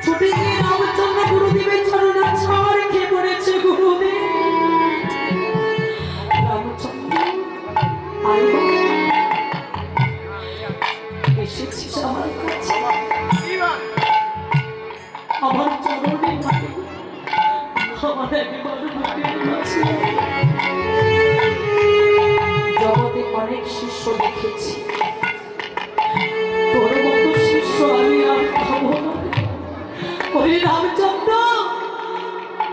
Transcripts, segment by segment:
ছুটে গিয়ে রামচন্দ্র গুরুদেবের চরণে ছাড় রেখে পড়েছে। গুরুদেব রামচন্দ্র এসেছিস আমার কাছে, আমার চরণে মাটি আমার একবার বুকের কাছে। জগতে অনেক শিষ্য দেখেছি, তোর মতো শিষ্য আমি আর খাবো না। ওই রামচন্দ্র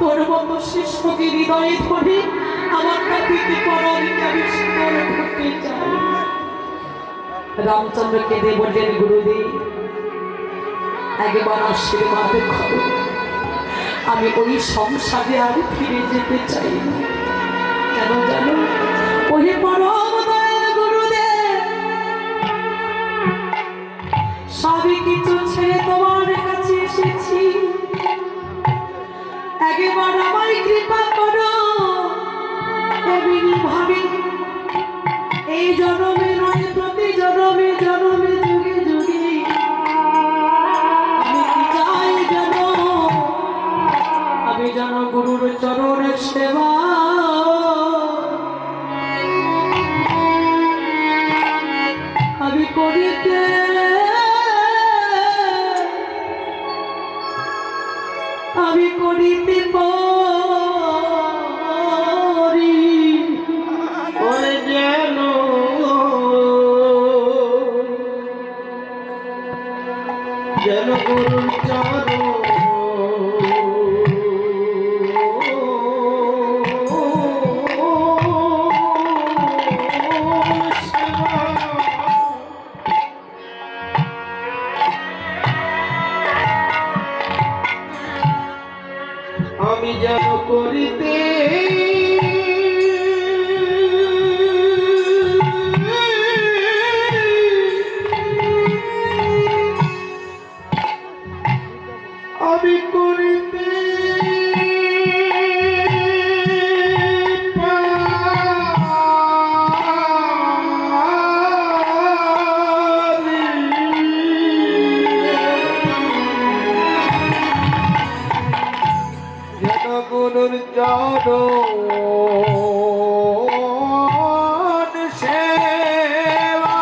তোর মতো শিষ্যকে হৃদয়ে ধরে আমার কাছে পরাণীকে আমি সুন্দর করতে চাই। রামচন্দ্র কেঁদে বললেন, গুরুদেব একবার আশীর্বাদ করো, আমি ওই সংসারে আর ফিরে যেতে চাই না। কেন জানো? ওই পরম দয়াল গুরুদেব সবই কিছু ছেড়ে তোমার কাছে এসেছি, একবার আমায় কৃপা করো। এমনি ভাবে এই জন্মে নয়, প্রতি জন্মে জন্মে যুগে যুগে আমি কি চাই জানো? আমি যেন গুরুর চরণের সেবা আমি করিতে পারি। ওরে যেন যেন গুরুর চরণ আমি যেন করিতে আমি করিতে গুরুর চরণ সেবা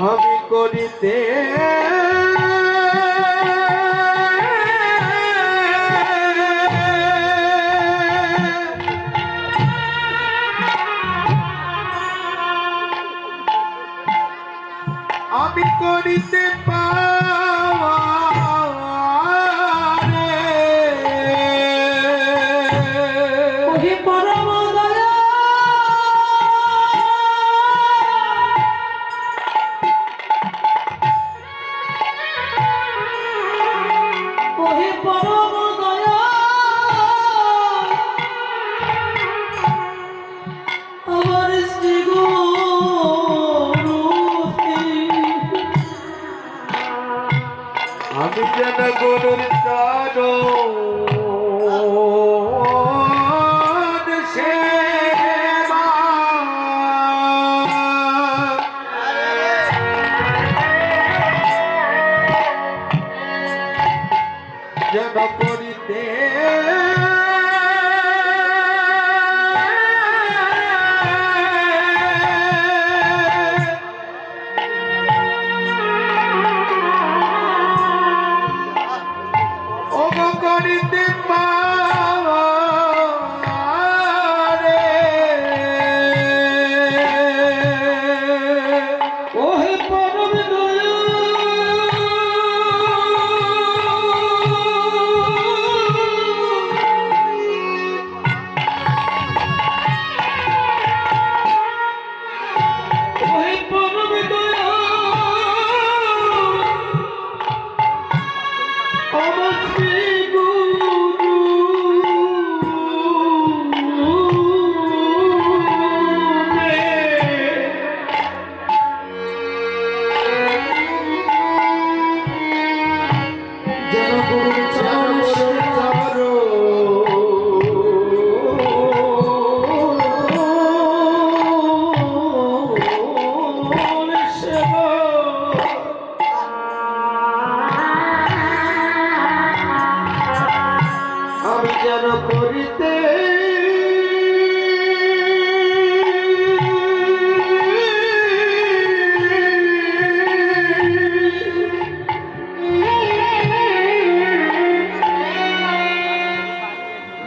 আমি করিতে আমি করিতে পারে ওহে পরম দয়া আমি যেন করিতে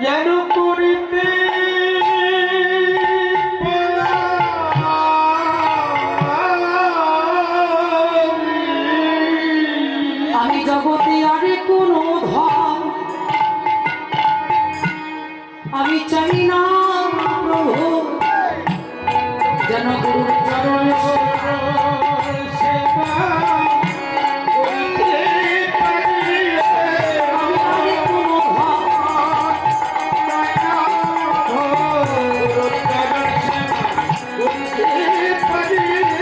যেন করিতে আমি জগতে আরে কোনো ধন আমি চাই না প্রভু, যেন গুরুর চরণ সেবা করিতে পারি। আমি আরে কোনো ধন পরম দয়াল শ্রী গুরুদেব,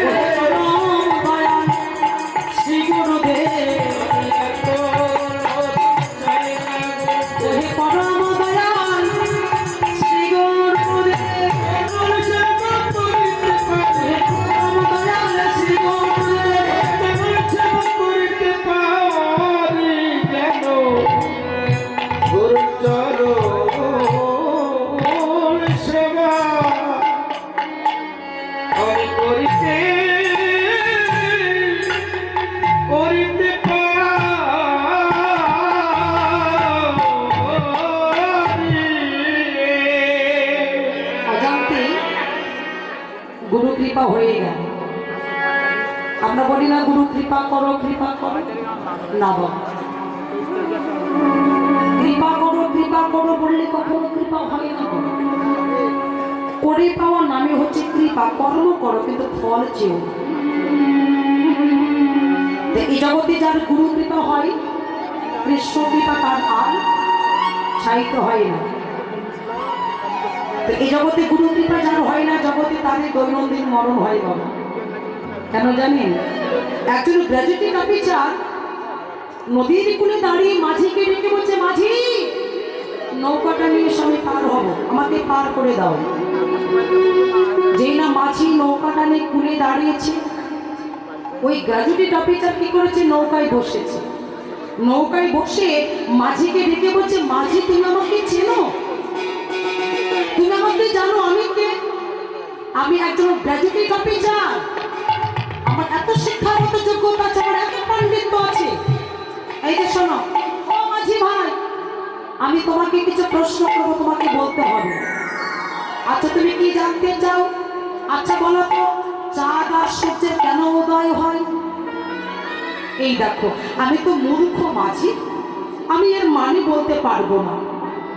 ওহে পরম দয়াল শ্রী গুরুদেব, ওহে পরম দয়াল শ্রী গুরুদেব। অজান্তে গুরু কৃপা হয়ে গেল। আমরা বলি না গুরু কৃপা করো না বল, কৃপা করো বললে কখনো কৃপা হয় না। করে পাওয়ার নামে হচ্ছে কৃপা। কর্ম করো কিন্তু ফল চেও। এই জগতে যার গুরু কৃপা হয়, কৃষ্ণ কৃপা তার আর সাহিত্য হয় না। এই জগতে গুরু কৃপা যার হয় না, জগতে তাদের দৈনন্দিন মরণ হয় বাবা। কেন জানেন? একজন গ্র্যাজুয়েটিং অফিসার নদীর কূলে দাঁড়িয়ে মাঝিকে ডেকে বলছে, মাঝি নৌকাটা নিয়ে আমি পার হব, আমাকে পার করে দাও। যেই না মাঝি নৌকাটা নিয়ে কূলে দাঁড়িয়েছে, ওই গ্র্যাজুয়েটিং অফিসার কি করেছে? নৌকায় বসেছে। নৌকায় বসে মাঝিকে ডেকে বলছে, মাঝি তুমি আমাকে চেনো? তুমি আমাকে জানো আমি কে? আমি একজন গ্র্যাজুয়েটিং অফিসার। আমার এত শিক্ষাগত যোগ্যতা আছে, আমার এত পাণ্ডিত্য আছে। এই যে শোনো, ও মাঝি ভাই, আমি তোমাকে কিছু প্রশ্ন করবো, তোমাকে বলতে হবে। আচ্ছা তুমি কি জানতে চাও? আচ্ছা বলো তো, চাঁদ আর সূর্যের কেন উদয় হয়? এই দেখো, আমি তো মূর্খ মাঝি, আমি এর মানে বলতে পারবো না।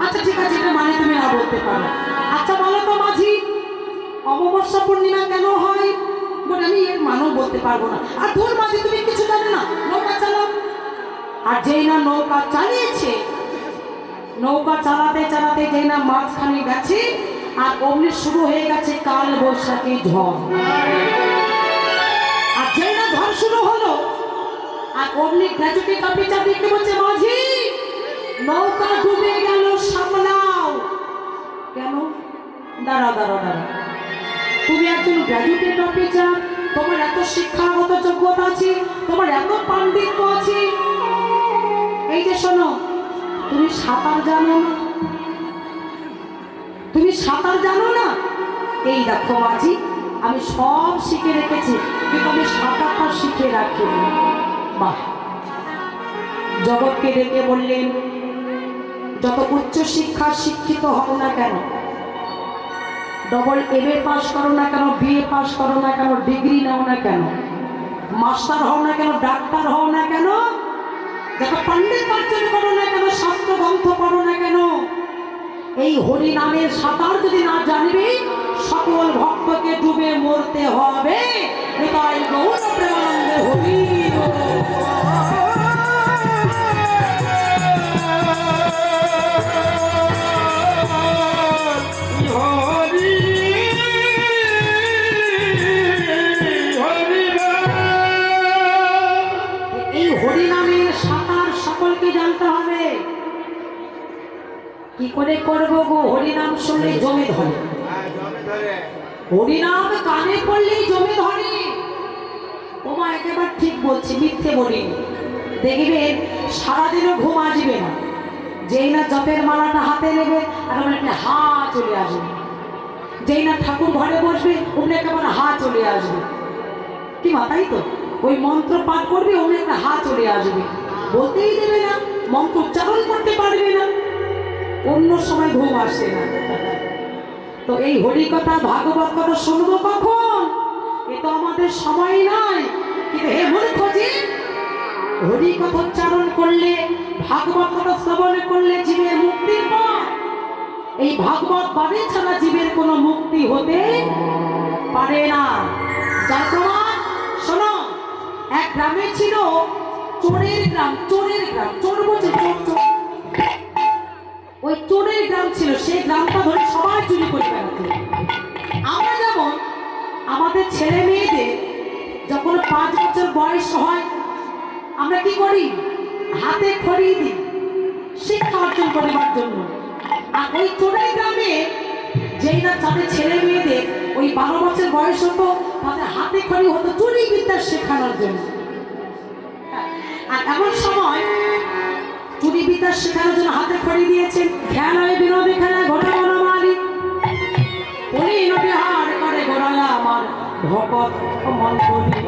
আচ্ছা ঠিক আছে, এটা মানে তুমি না বলতে পারো। আচ্ছা বলো তো মাঝি, অমাবস্যা পূর্ণিমা কেন হয়? বলে আমি এর মানেও বলতে পারবো না। আর তোর মাঝি তুমি কিছু জানো না, নৌকা চালাও। আর যেই না নৌকা চালিয়েছে, নৌকা চালাতে চালাতে যেই না মাঝখানে গেছে, আর অমনি শুরু হয়ে গেছে কাল বৈশাখী ঝড়। আর যেই না ঝড় শুরু হলো, আর অমনি গ্র্যাজুয়েটিং অফিসার দেখতে বলছে, মাঝি নৌকা ডুবে গেল, সামলাও। কেন? দাঁড়াও দাঁড়াও দাঁড়াও, তুমি একজন গ্র্যাজুয়েটিং অফিসার, তোমার এত শিক্ষাগত যোগ্যতা আছে, তোমার এত পাণ্ডিত্য আছে। এই যে শোনো, তুমি সাঁতার জানো না? তুমি সাঁতার জানো না? এই দেখো মাঝি, আমি সব শিখে রেখেছি, কিন্তু আমি সাঁতারটা শিখে রাখিনি। বাহ! জগৎকে ডেকে বললেন, যত উচ্চ শিক্ষা শিক্ষিত হও না কেন, ডবল MA পাস করো না কেন, BA পাস করো না কেন, ডিগ্রি নাও না কেন, মাস্টার হও না কেন, ডাক্তার হও না কেন, যত পণ্ডিত অর্জন করো না কেন, শাস্ত্র গ্রন্থ পড়ো না কেন, এই হরি নামের সাঁতার যদি না জানবে, সকল ভক্তকে ডুবে মরতে হবে। তাই গৌর প্রেমানন্দে হরি কি করে করবো গো? হরিনাম শুনলে জমে ধরে, হরিনাম কানে পড়লেই জমে ধরে। ওমা একেবারে ঠিক বলছি, মিথ্যে বলি। দেখবেন সারাদিনও ঘুম আসবে না, যেই না জপের মালাটা হাতে নেবে আর আমার একটা হা চলে আসবে, যেই না ঠাকুর ঘরে বসবে অমনি একেবারে হা চলে আসবে। কি মা তাই তো? ওই মন্ত্র পাঠ করবে অমনি একটা হা চলে আসবে, বলতেই দেবে না, মন্ত্র উচ্চারণ করতে পারবে না, অন্য সময় ঘুম আসে না। তো এই হরি কথা ভাগবত কথা শুনবো কখন? এ তো আমাদের সময় নাই। কিন্তু হে মূর্খজি, হরি কথা উচ্চারণ করলে, ভাগবত কথা শ্রবণ করলে জীবের মুক্তির পথ। এই ভাগবত বাণী ছাড়া জীবের কোনো মুক্তি হতে পারে না। যার প্রমাণ শোনো, এক গ্রামে ছিল চোরের গ্রাম, চোরের গ্রাম, চোর বলছে চোর চোর, ওই চোরের গ্রাম ছিল। সেই গ্রামটা ধরে সবাই চুরি করে বেড়াতো। আমরা যেমন আমাদের ছেলে মেয়েদের যখন 5 বছর বয়স হয় আমরা কি করি? হাতে খড়ি দিই শিক্ষা অর্জন করিবার জন্য। আর ওই চোরের গ্রামে যেই না তাদের ছেলে মেয়েদের ওই 12 বছর বয়স হতো, তাদের হাতে খড়ি হতো চুরি বিদ্যা শেখানোর জন্য। আর এমন সময় চুরি বিদ্যা শেখানোর জন্য হাতে খড়ি দিয়েছেন। খেলায় বিনোদী খেলায় ঘোড়া বনমালী ওই নদী হার করে ঘোড়ায় আমার ভকত মন্ডলী।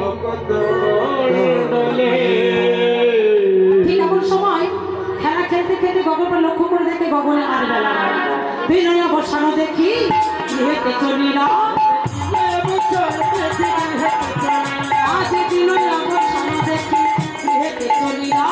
ঠিক এমন সময় খেলা খেলতে খেলতে গগনটা লক্ষ্য করে দেখে গগনে আর বেলা নাই। বিনয় বসানো দেখি হেঁটে চলিলা, আজ বিনয় বসানো দেখি হেঁটে চলিলা,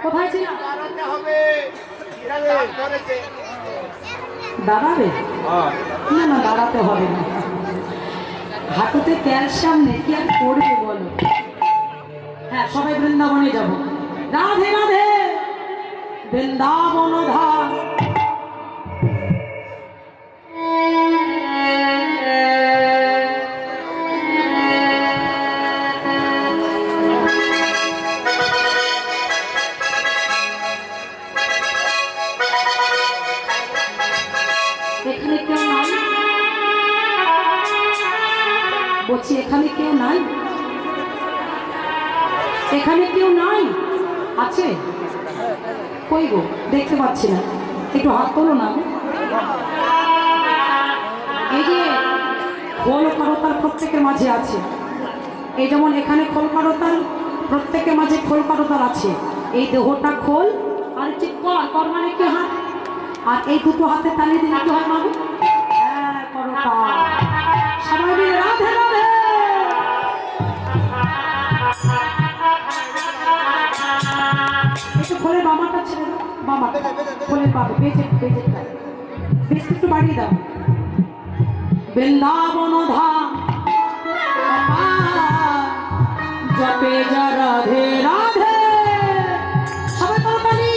কোথায় ছিলাম? দাঁড়াবে না? না দাঁড়াতে হবে না, হাঁটুতে ক্যালসিয়াম নেই, কি আর করবে বলো? হ্যাঁ সবাই বৃন্দাবনে যাব। রাধে রাধে বৃন্দাবন ধাম। এখানে কেউ নাই? বলছি এখানে কেউ নাই? এখানে কেউ নাই? আছে? কই গো? দেখতে পাচ্ছি না, একটু হাত তোলো না। এই যে খোল করতাল প্রত্যেকের মাঝে আছে, এই যেমন এখানে খোল করতাল প্রত্যেকের মাঝে খোল করতাল আছে। এই দেহটা খোল আর হচ্ছে কর, কর মানে কি হাত, আর এই দুটো হাতে তালি দিলে কি হয় মাগো? হ্যাঁ করতাল। সবাই মিলে রাধে রাধে। একটু খোলে বামাটা ছেড়ে দাও, বামাটা খোলে পাবে, বেজে বেজে বেশ একটু বাড়িয়ে দাও। বৃন্দাবন ধাম জপে যা রাধে রাধে। সবাই তাড়াতাড়ি।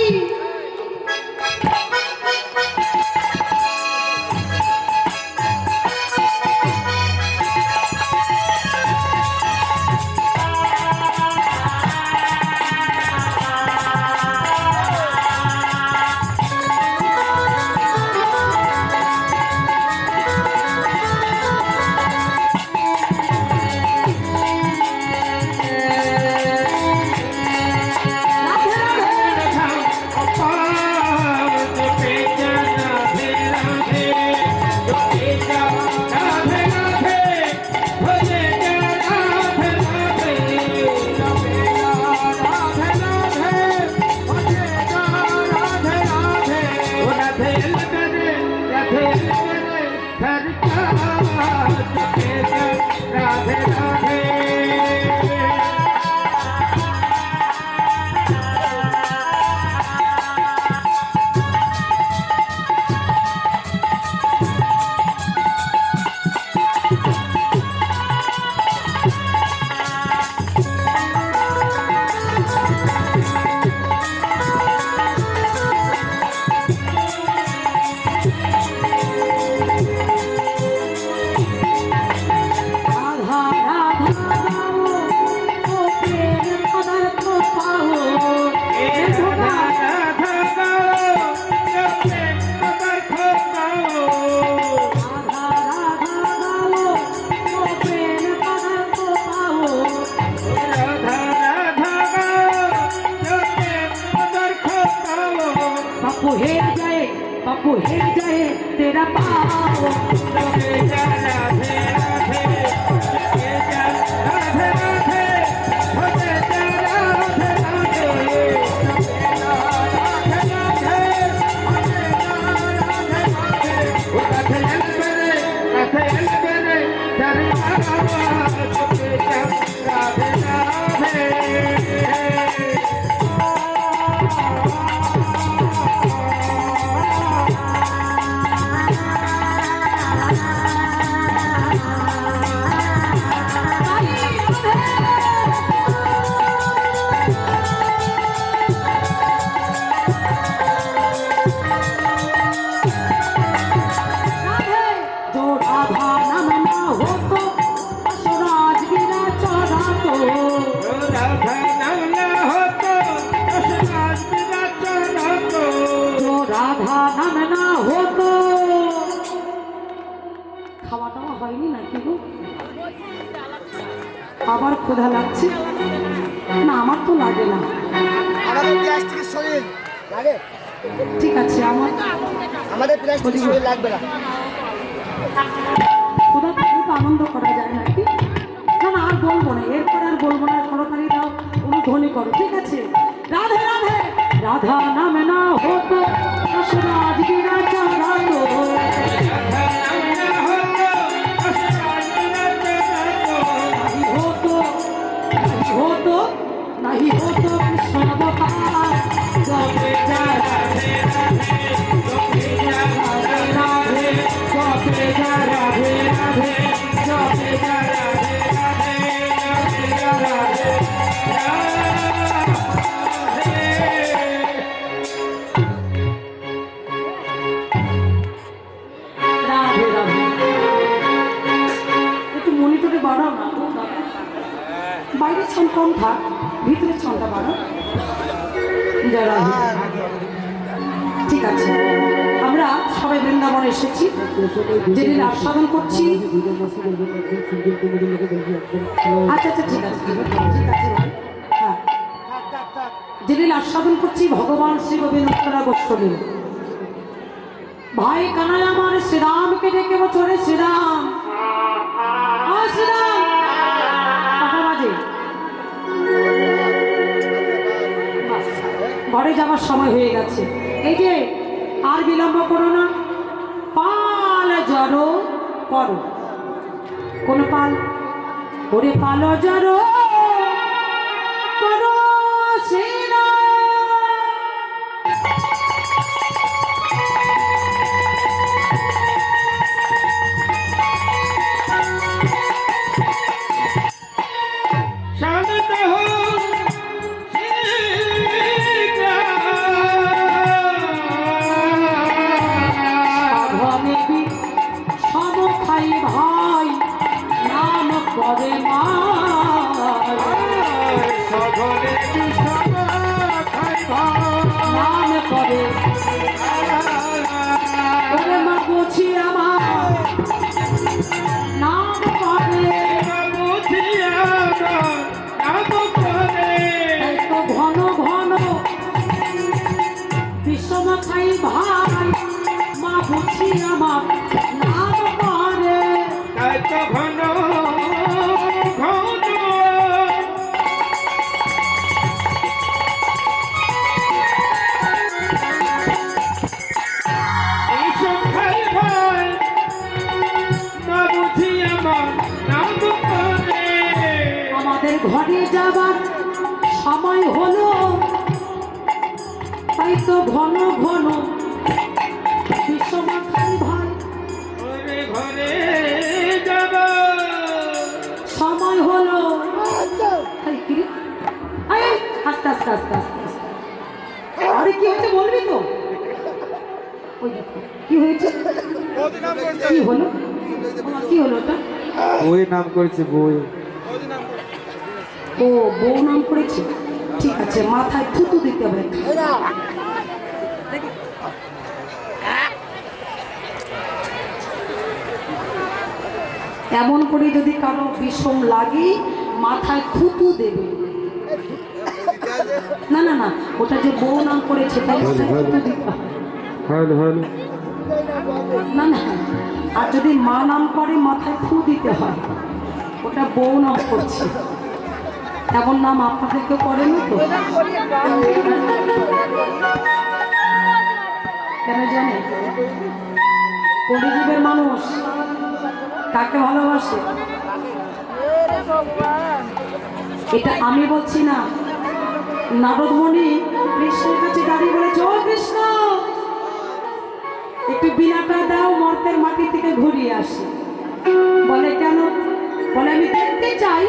पप्पू हेर जाए तेरा पाँव जपे जा राधे राधे जपे जा राधे राधे जपे जा राधे राधे जपे जा राधे राधे जपे जा राधे राधे ओ राधे अलबेरे दरबार जपे जा राधे राधे আবার ক্ষুধা লাগছে না? আমার তো লাগে না। আমাদের প্লাস্টিকের শরীর লাগে, ঠিক আছে, আমাদের প্লাস্টিকের শরীর লাগবে না। ক্ষুধা খুব আনন্দ করা যায় নাকি? না না, আর বলবো না, এরপর আর বলবো না। খড়তালি দাও, ধ্বনি করো, ঠিক আছে? রাধে রাধে রাধা নাম না হতো দশরাজ বিনা চড়াতো, नहीं हो तो कृष्ण गोपाल जपे जा राधे राधे जपे जा राधे राधे जपे जा राधे राधे जपे जा राधे राधे जपे जा राधे राधे राधे। একটু মনিটরে বাড়াও না, বাইরে ছন কম থাক, ভিতরে ছনটা বাড়ো। যারা ঠিক আছে, আমরা সবাই বৃন্দাবনে এসেছি, যেদিন আস্বাদন করছি। আচ্ছা আচ্ছা, ঠিক আছে ঠিক আছে, হ্যাঁ, যেদিন আস্বাদন করছি ভগবান শ্রী গোবিন্দরা গোষ্ঠী। ভাই কানাই আমার শ্রীরামকে ডেকে বছরে শ্রীরাম, শ্রীরাম কটা বাজে? ঘরে যাওয়ার সময় হয়ে গেছে। এই যে আর বিলম্ব করো না, পাল জড়ো করো। কোন পাল? ওরে পাল জড়ো করো শ্রীরাম। ভাই নাম করে মা নাম করে ওরে মা বুঝি আমার নাম করে তো ঘন ঘন বিষম খাই ভাই মা বুঝি আমার নাম করে ঘন ঘন আমাদের ঘরে যাবার সময় হলো, তাই তো ঘন ঘন বিশ্বমা খাই ভাই ঘরে যাব সময় হলো। আস্তে আস্তে আস্তে আস্তে আস্তে, আরে কি হয়েছে বলবি তো? ওই দেখো কি হয়েছে, কি হলো, কি হলো ওটা? বই নাম করেছে, বই। ও বউ নাম করেছে, ঠিক আছে, মাথায় থুতু দিতে হবে। এমন করে যদি কারো বিষম লাগে মাথায় থুতু দেবে। না না না, ওটা যে বউ নাম করেছে তাই ওটা একটু দিতে হয়। হ্যালো হ্যালো না না, আর যদি মা নাম করে মাথায় ফু দিতে হয়, ওটা বউ নাম করছে। এমন নাম আপনাদের কেউ করেনি তো? কেন জানে? কলিযুগের মানুষ কাকে ভালোবাসে এটা আমি বলছি না, নারদমণি কৃষ্ণের কাছে দাঁড়িয়ে বলেছে, ও কৃষ্ণ একটু বিনাটা দাও, মর্তের মাটি থেকে ঘুরিয়ে আসি। বলে কেন? বলে আমি দেখতে চাই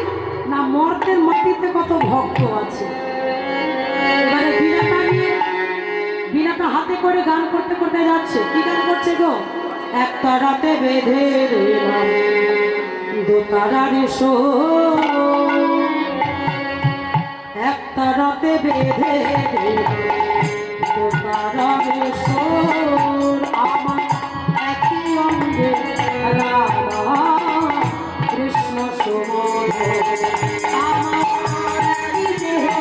না মর্তের মাটিতে কত ভক্ত আছে। এবারে বিনাটা নিয়ে, বিনাটা হাতে করে গান করতে করতে যাচ্ছে। কি গান করছে গো? একটা রাতে বেঁধে রইলাম দোতারার সুর, একটা রাতে বেঁধে রইলাম দোতারার সুর, আমার একই অঙ্গে রাধা কৃষ্ণ সুমধুর, আমার একই দেহে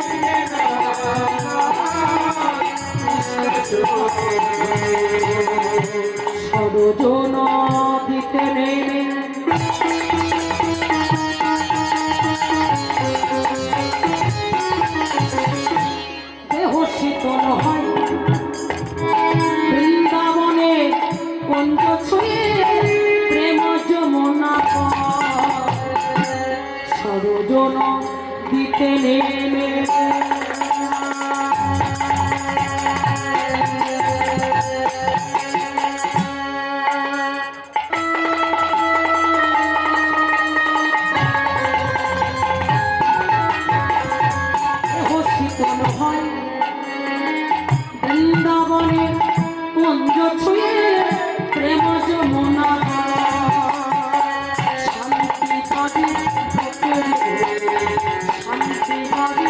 সরজন দিতে নেই দেহ শীতল হয় বৃন্দাবনে কুঞ্জ ছুঁয়ে প্রেম যমুনা সরজন দিতে নেমে বৃন্দাবনে কুঞ্জ ছুঁয়ে প্রেম যমুনা শান্তি পাবি শান্তি পাবি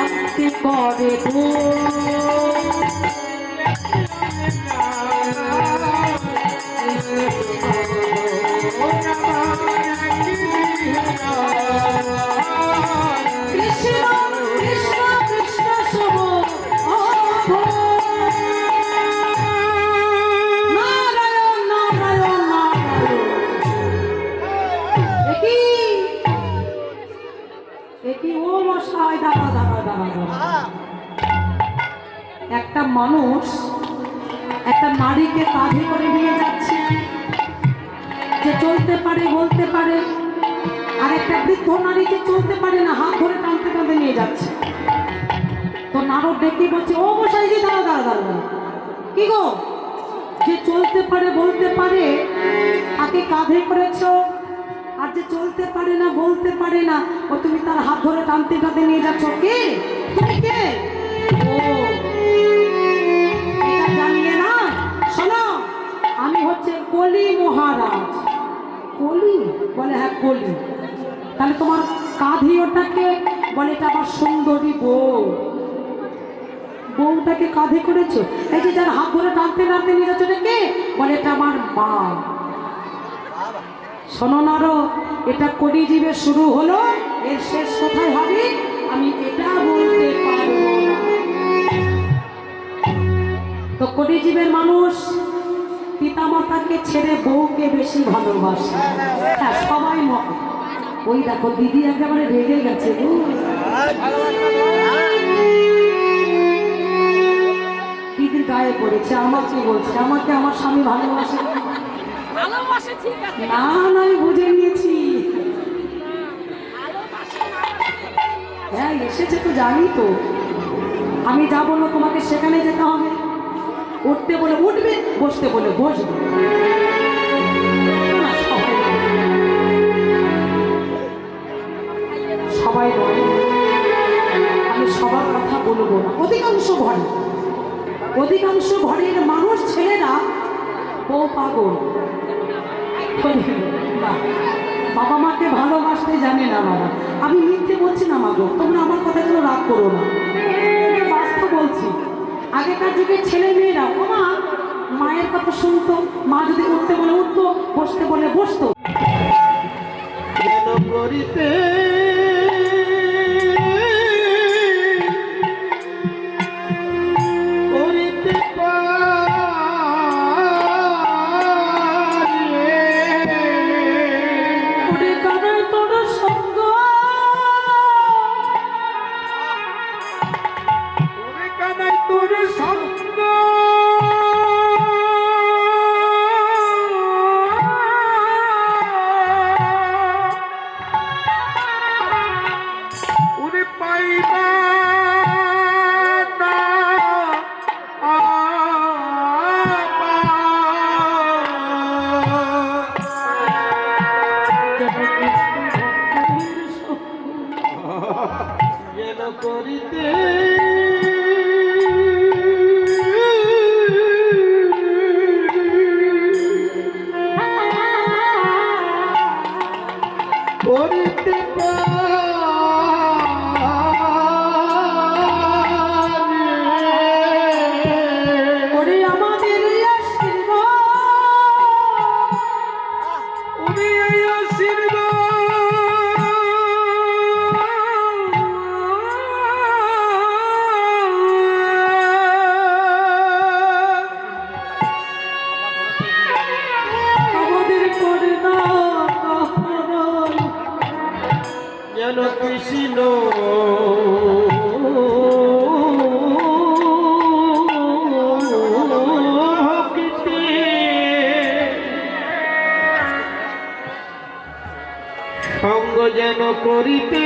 শান্তি করে কৃষ্ণ কৃষ্ণ কৃষ্ণ শুভ নারায়ণ নারায়ণ নারায়ণ। একই ও মশাই, দাঁড়া দাঁড়া দাঁড়া দাঁড়া। একটা মানুষ একটা নারীকে কাঁধে করে নিয়ে যাচ্ছে, যে চলতে পারে বলতে পারে, আর একটা বৃদ্ধ নারী যে চলতে পারে না, হাত ধরে টানতে টানতে নিয়ে যাচ্ছে। তো নারদ ডেকে বলছে, ও মশাইজি দাঁড়া দাঁড়া দাঁড়া, কি গো, যে চলতে পারে বলতে পারে তাকে কাঁধে করেছ, আর যে চলতে পারে না বলতে পারে না ও তুমি তার হাত ধরে টানতে টানতে নিয়ে যাচ্ছ, কে তুমি? কে? ও এটা জানিয়ে না, শোনো আমি হচ্ছে কলি মহারাজ। কলি? বলে হ্যাঁ কলি। তাহলে তোমার কাঁধি ওটাকে? বলে এটা আমার সুন্দরী বউ। বউটাকে কাঁধে করেছো? এই যে যার হাত ধরে টানতে টানতে নিয়ে যাচ্ছ কে? বলে এটা আমার মা। শোনো নারো, এটা কলিযুগে শুরু হলো, এর শেষ কোথায় হবে আমি এটা বলতে পারবো না। তো কলিযুগের মানুষ পিতামাতাকে ছেড়ে বউকে বেশি ভালোবাসে। হ্যাঁ সবাই মত। ওই দেখো দিদি একেবারে রেগে গেছে গো। দিদির গায়ে পড়েছে, আমাকে বলছে, আমাকে আমার স্বামী ভালোবাসে। না না আমি বুঝে নিয়েছি, হ্যাঁ এসেছে তো জানি তো। আমি যা বলবো তোমাকে সেখানে যেতে হবে। উঠতে বলে উঠবে, বসতে বলে বসবে। সবাই নয়, আমি সবার কথা বলবো না। অধিকাংশ ঘরের মানুষ ছেলেরা বউ পাগল, বাবা মাকে ভালোবাসতে জানে না। বাবা আমি মিথ্যে বলছি না মা গো, তোমরা আমার কথা যেন রাগ করো না, বাস্তব বলছি। আগেকার যুগের ছেলে মেয়েরা মা মায়ের কথা শুনতো, মা যদি উঠতে বলে উঠতো, বসতে বলে বসতো। করিতে সঙ্গ উনি পাইবা না যেন করিতে করিতে ওরে আমাদের আশীর্বাদ উনি এই আমাদের করে না কাহারাই যেন কৃষ্ণ ভক্তিতে সঙ্গ যেন করিতে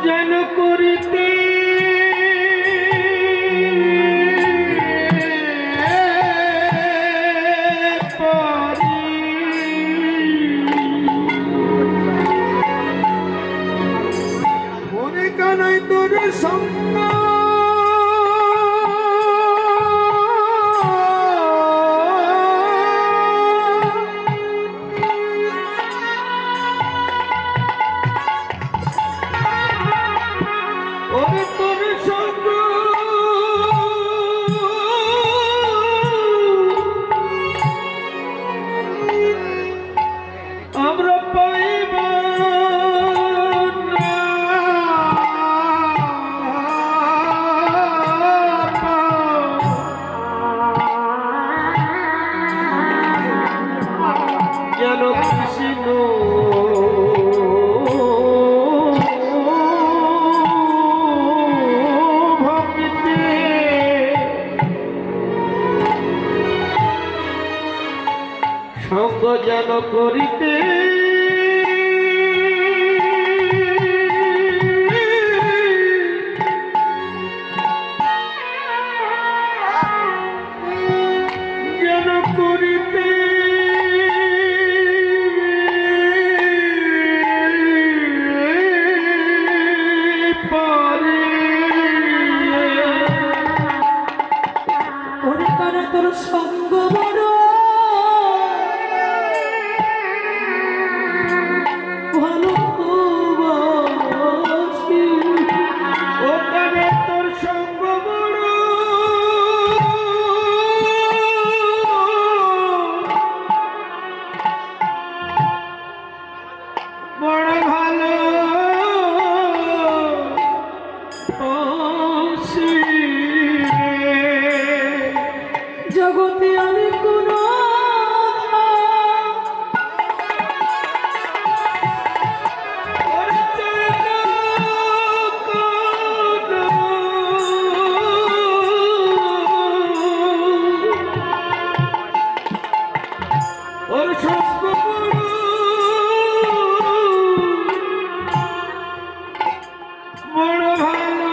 যেন করিতে পারি। মনে কানাই তোর সঙ্গ ওরে তোর সঙ্গ আমরা পাইব না যেন কৃষ্ণ ভক্তিতে সঙ্গ যেন করিতে যেন করিতে পারি। ওরে কারা তোর সঙ্গ বড় ভালোবাসি ওখানে তোর সঙ্গ বড় বড় ভালো বাসি জগতে আমি কোন ওর সঙ্গ বড় ভালো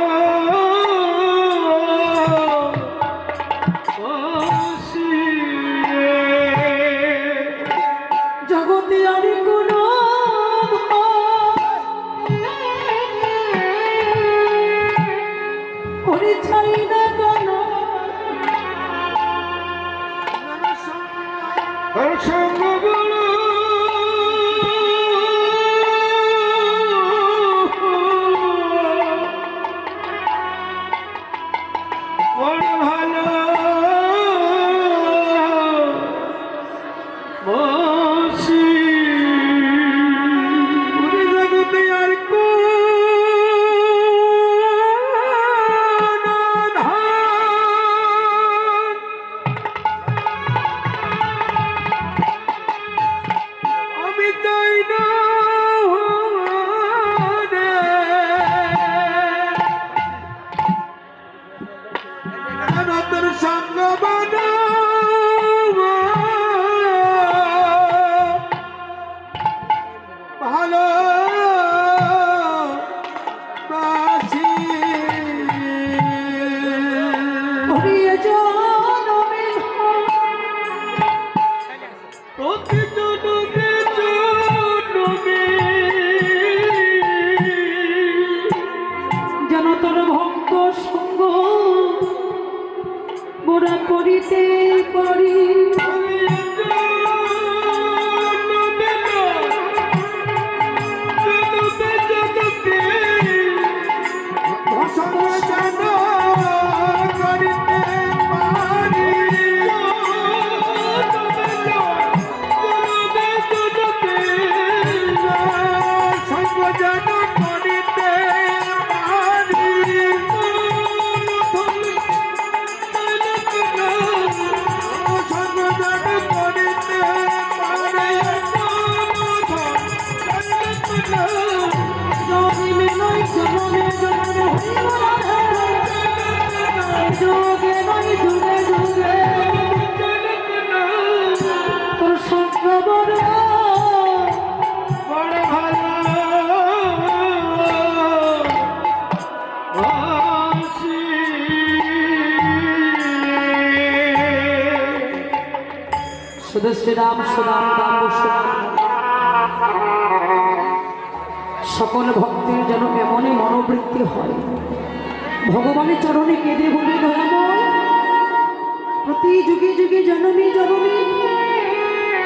বাসি জগতে আমি কোন ওরে ছাই না কেন ওর সঙ্গ বড় বড় ভালো বাসি পুরী জগতে আর কোন ধান করিতে পারি। যুগে নয় যুগে যুগে তোর সঙ্গ বড় বড় ভালো বাসি। শুধু শ্রীরাম সুরাম রাম সুরাম সকল ভক্তের যেন এমনই মনোবৃত্তি হয় ভগবানের চরণে কেঁদে বলে দয়াময় প্রতি যুগে যুগে জননী জননী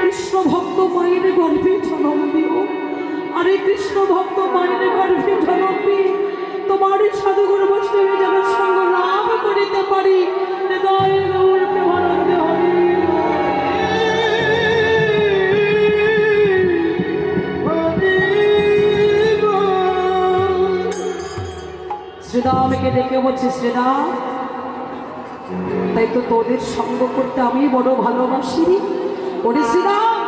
কৃষ্ণ ভক্ত মায়ের গর্ভে জন্ম দিও। আরে কৃষ্ণ ভক্ত মায়ের গর্ভে জন্ম দি তোমার সাধুগুরু বৈষ্ণবী যেন সঙ্গ লাভ করিতে পারি। হৃদয় গৌর প্রেমানন্দে হরি শ্রীরামকে ডেকে বলছে শ্রীরাম তাই তো তোদের সঙ্গ করতে আমি বড় ভালোবাসি। ওরে শ্রীরাম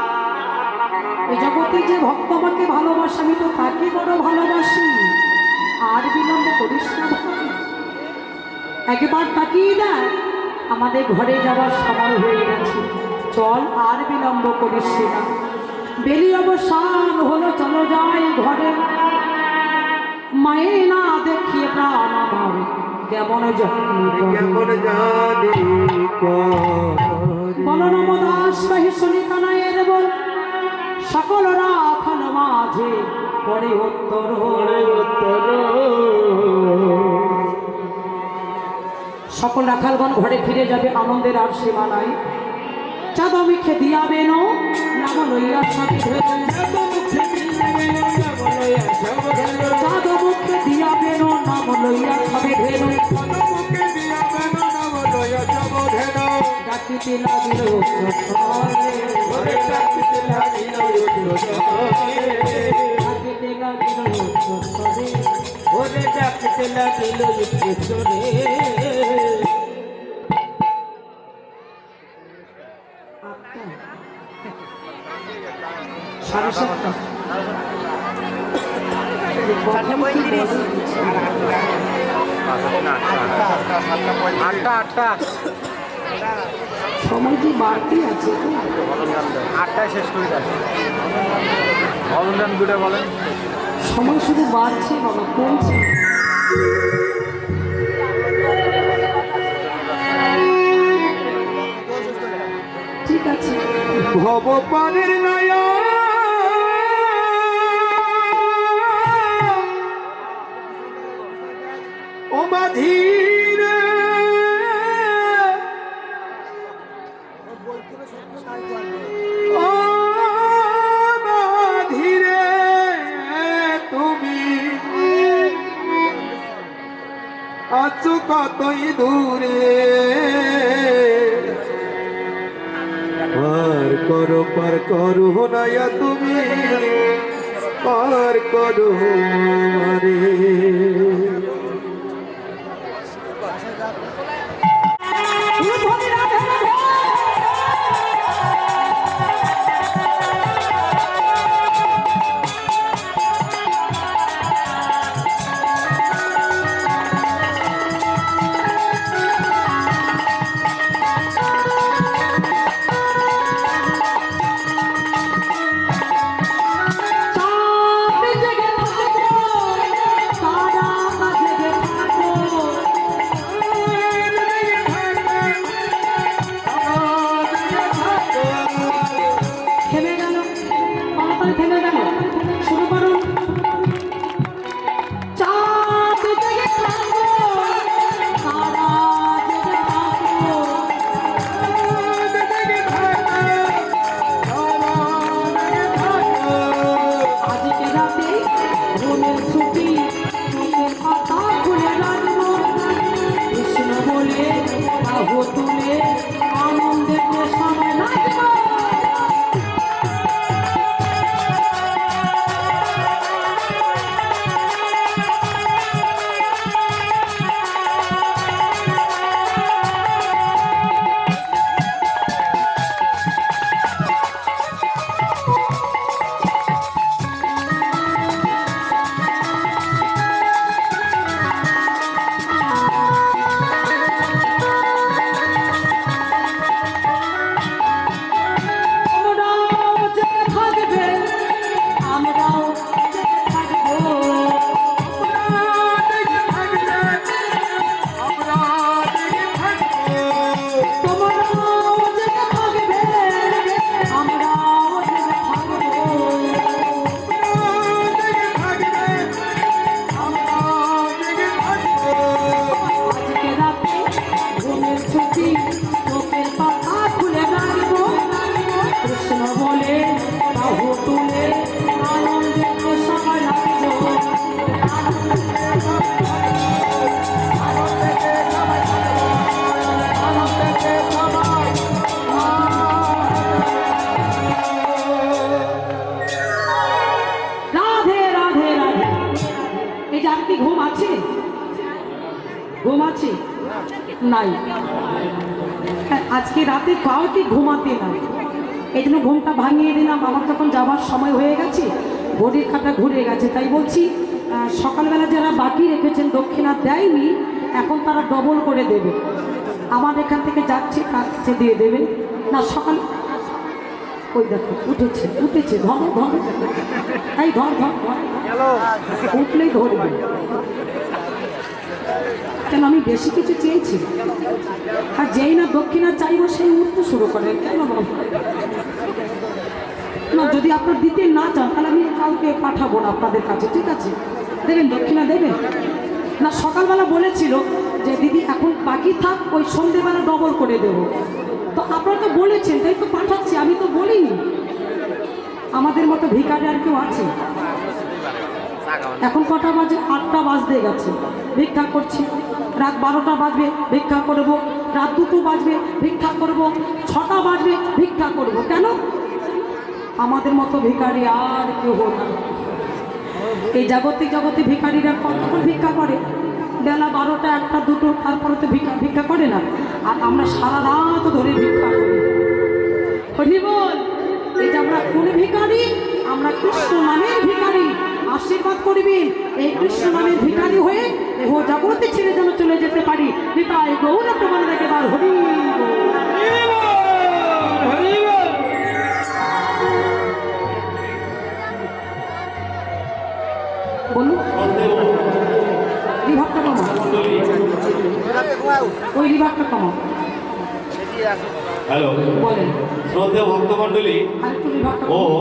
এই জগতে যে ভক্ত আমাকে ভালোবাসে আমি তো তাকে বড় ভালোবাসি। আর বিলম্ব করিস না ভাই, একবার তাকিয়ে দেখ আমাদের ঘরে যাওয়ার সময় হয়ে গেছে। চল আর বিলম্ব করিস না। বেলি অবসান হলো চলো যাই ঘরে। মায়ে না দেখিয়ে প্রাণ আমার কেমন জানি বল নমদাস কহি শুনি কানাইয়ের বল সকল রাখন মাঝে পরে উত্তর সকল রাখালগণ ঘরে ফিরে যাবে আনন্দের আর সীমা নাই। চাঁদ মুখে দিয়াবেন নাম লইয়া সবই চাঁদ মুখে দিয়াবেন নাম লইয়া সবে ধেনু ডাকিতে লাগিল ডাকিতে লাগিল সাড়ে সাতটা সময় কি বাড়তি আছে? 8টায় শেষ করে যাচ্ছে। দুটো বলেন সময় শুধু বাড়ছে বাবা কমছে। ঠিক আছে ভবপানের নয়া ও মাধীরে ও মাধীরে তুমি আছো কতই দূরে পার করো নয়া তুমি পার করো রে। সারা তাই হ্যাঁ, আজকে রাতে কাউকে ঘুমাতে নাই, এই জন্য ঘুমটা ভাঙিয়ে দিলাম। আমার যখন যাওয়ার সময় হয়ে গেছে, ঘড়ির কাঁটা ঘুরে গেছে, তাই বলছি সকালবেলা যারা বাকি রেখেছেন দক্ষিণা দেয়নি, এখন তারা ডবল করে দেবে। আমার এখান থেকে যাচ্ছে কাছে দিয়ে দেবেন না সকাল। ওই দেখো উঠেছে উঠেছে, ধরো ধরো, এই ধর ধর ধর, উঠলেই ধরবে। কেন আমি বেশি কিছু চেয়েছি? আর যেই না দক্ষিণা চাইবো সেই উঠতে শুরু করে, কেন বল না? যদি আপনার দিতে না চান তাহলে আমি কাউকে পাঠাবো না আপনাদের কাছে, ঠিক আছে? দেবেন দক্ষিণা দেবেন না? সকালবেলা বলেছিল যে দিদি এখন বাকি থাক, ওই সন্ধেবেলা ডবল করে দেবো। তো আপনারা তো বলেছেন, তাই তো পাঠাচ্ছি, আমি তো বলিনি। আমাদের মতো ভিখারি আর কেউ আছে? এখন কটা বাজে? 8টা বাজতে গেছে, ভিক্ষা করছি। রাত 12টা বাজবে, ভিক্ষা করব। রাত 2টো বাজবে, ভিক্ষা করব। 6টা বাজবে, ভিক্ষা করব। কেন? আমাদের মতো ভিখারি আর কেউ না। এই জগতে ভিখারিরা কতক্ষণ ভিক্ষা করে? বেলা 12টা, 1টা, 2টো, তারপরে তো ভিক্ষা করে না। আর আমরা সারা রাত ধরে ভিক্ষা করি। হরি বল। এই যে আমরা কোন ভিখারি? আমরা কৃষ্ণ নামের ভিখারি। আশীর্বাদ করবেন এই কৃষ্ণ নামের ভিখারি হয়ে ও জগতে ছেড়ে যেন চলে যেতে পারি। নিতাই গৌর প্রমাণ একেবার হরি বলুন। রিভাবটা কমা, ওই রিভাবটা কমা। হ্যালো, বলেন শ্রদ্ধেয় ভক্তমণ্ডলী আরেকটু রিভাবটা ও কমা।